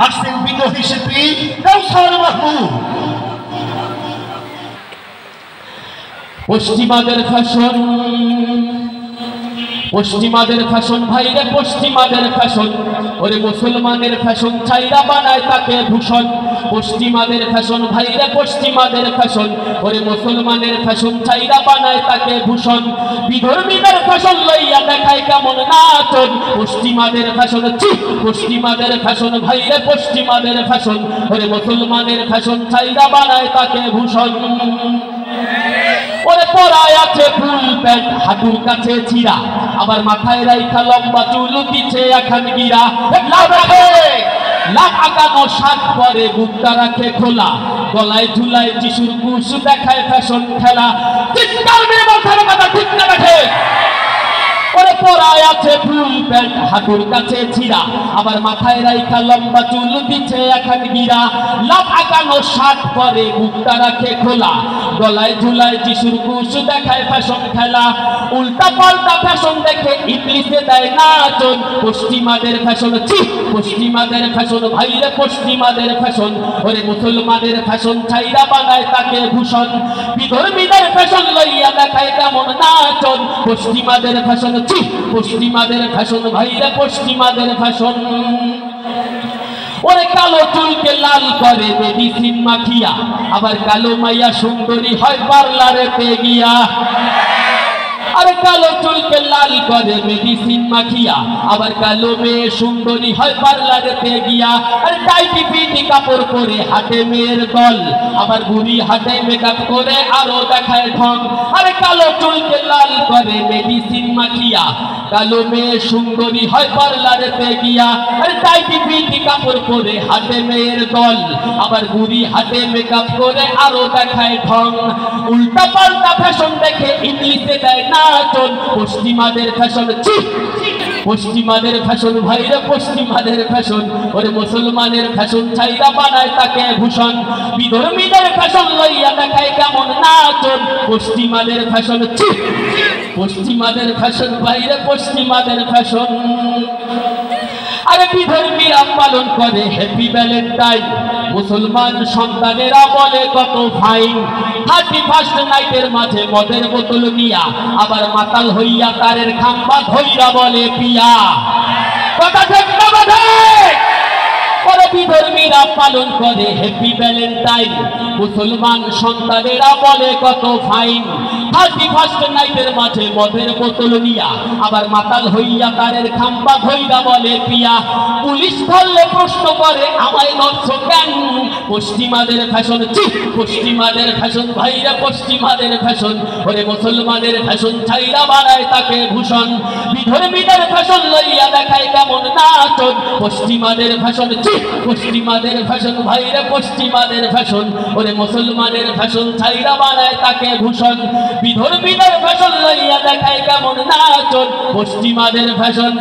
আসছেন বিদ্রোহী শিল্পী কাউসার মাহমুদ। পশ্চিমাদের ফ্যাশন, পশ্চিমাদের ফ্যাশন ভাইরে পশ্চিমাদের ফ্যাশন, ওরে মুসলমানের ফ্যাশন চাইরা বানায় তাকে ভূষণ। পশ্চিমাদের ফ্যাশন ভাইরে পশ্চিমাদের ফ্যাশন, ওরে মুসলমানের ফ্যাশন চাইরা বানায় তাকে ভূষণ। বিধর্মীদের ফ্যাশন লইয়া দেখায় কেমন নাচন। পশ্চিমাদের ফ্যাশন পশ্চিমাদের ফ্যাশন ভাইরে পশ্চিমাদের ফ্যাশন, ওরে মুসলমানের ফ্যাশন চাইরা বানায় তাকে ভূষণ। ওরে পরায় আছে ফুল প্যান্ট হাঁটুর কাছে ছিঁড়া, আবার মাথায় রাইখা লম্বা চুল দিচ্ছে এখন গিরা। লাভ আগানো শাক পরে বুকটা রাখে খোলা, গলায় ঝুলায় যিশুর কুশ দেখায় ফ্যাশন খেলা। চিৎকার মেরে মাথার কথা ঠিক না রাখে। ওরে পরায় আছে ফুল প্যান্ট হাঁটুর কাছে ছিঁড়া, আবার মাথায় রাইখা লম্বা চুল দিচ্ছে এখন গিরা। লাভ আগানো শাক পরে বুকটা রাখে খোলা, গলায় ঝুলায় যিশুর কুশ দেখায় ফ্যাশন খেলা। উল্টা পাল্টা ফ্যাশন দেখে ইংলিশে দেয় নাচন। পশ্চিমাদের ফ্যাশন পশ্চিমাদের ফ্যাশন ভাইরে পশ্চিমাদের ফ্যাশন, ওরে মুসলমানের ফ্যাশন ছাইরা বানায় তাকে ভূষণ। বিধর্মীদের ফ্যাশন লইয়া দেখায় কেমন নাচন। পশ্চিমাদের ফ্যাশন পশ্চিমাদের ফ্যাশন ভাইরে পশ্চিমাদের ফ্যাশন। ওরে কালো চুলকে লাল করে মেডিসিন মাখিয়া, আবার কালো মাইয়া সুন্দরী হয় পার্লারেতে গিয়া। আরে কালো চুলকে লাল করে মেডিসিন মাখিয়া, আবার কালো মেয়ে সুন্দরী হয় পার্লারেতে গিয়া। আরে টাইটি পিটি কাপড় পরে হাটে মেয়ের দল, আবার বুড়ি হাটে মেকআপ করে আরো দেখায় ঢং। আরে কালো চুলকে লাল করে মেডিসিন মাখিয়া, কালো মেয়ে সুন্দরী হয় পার্লারেতে গিয়া। আরে টাইটি পিটি কাপড় পরে হাটে মেয়ের দল, আবার বুড়ি হাটে মেকআপ করে আরো দেখায় ঢং। উল্টা পাল্টা ফ্যাশন দেখে ইংলিশে দেয় নাচন। পশ্চিমাদের ফ্যাশন পশ্চিমাদের ফ্যাশন ভাইরে পশ্চিমাদের ফ্যাশন, ওরে মুসলমানের ফ্যাশন চাইরা বানায় তাকে ভূষণ। বিধর্মীদের ফ্যাশন লইয়া দেখায় কেমন নাচন। পশ্চিমাদের ফ্যাশন পশ্চিমাদের ফ্যাশন ভাইরে পশ্চিমাদের ফ্যাশন। আরে বিধর্মীরা পালন করে হ্যাপি ভ্যালেন্টাইন, মুসলমান সন্তানেরা বলে কত ফাইন। 31st নাইটের মাঝে মদের বোতল নিয়া, আবার মাতাল হইয়া তারের খাম্বা ধইরা বলে পিয়া। কথা ঠিক না কথা? ওরে বিধর্মীরা পালন করে হ্যাপি ভ্যালেন্টাইন, মুসলমান সন্তানেরা বলে কত ফাইন। 31st নাইটের মাঝে মদের বোতল নিয়া, আবার মাতাল হইয়া তারের খাম্বা ধইরা বলে পিয়া। পুলিশ ধরলে প্রশ্ন করে আমায় ধরছো কেন। পশ্চিমাদের ফ্যাশন পশ্চিমাদের ফ্যাশন ভাইরা পশ্চিমাদের ফ্যাশন, ওরে মুসলমানের ফ্যাশন ছাইরা বানায় তাকে ভূষণ। বিধর্মীদের ফ্যাশন লইয়া দেখায় কেমন নাচন। পশ্চিমাদের ফ্যাশন পশ্চিমাদের ফ্যাশন ভাইরা পশ্চিমাদের ফ্যাশন, ওরে মুসলমানের ফ্যাশন ছাইরা বানায় তাকে ভূষণ। বিধর্মীদের ফ্যাশন লইয়া দেখায় কেমন নাচন। পশ্চিমাদের ফ্যাশন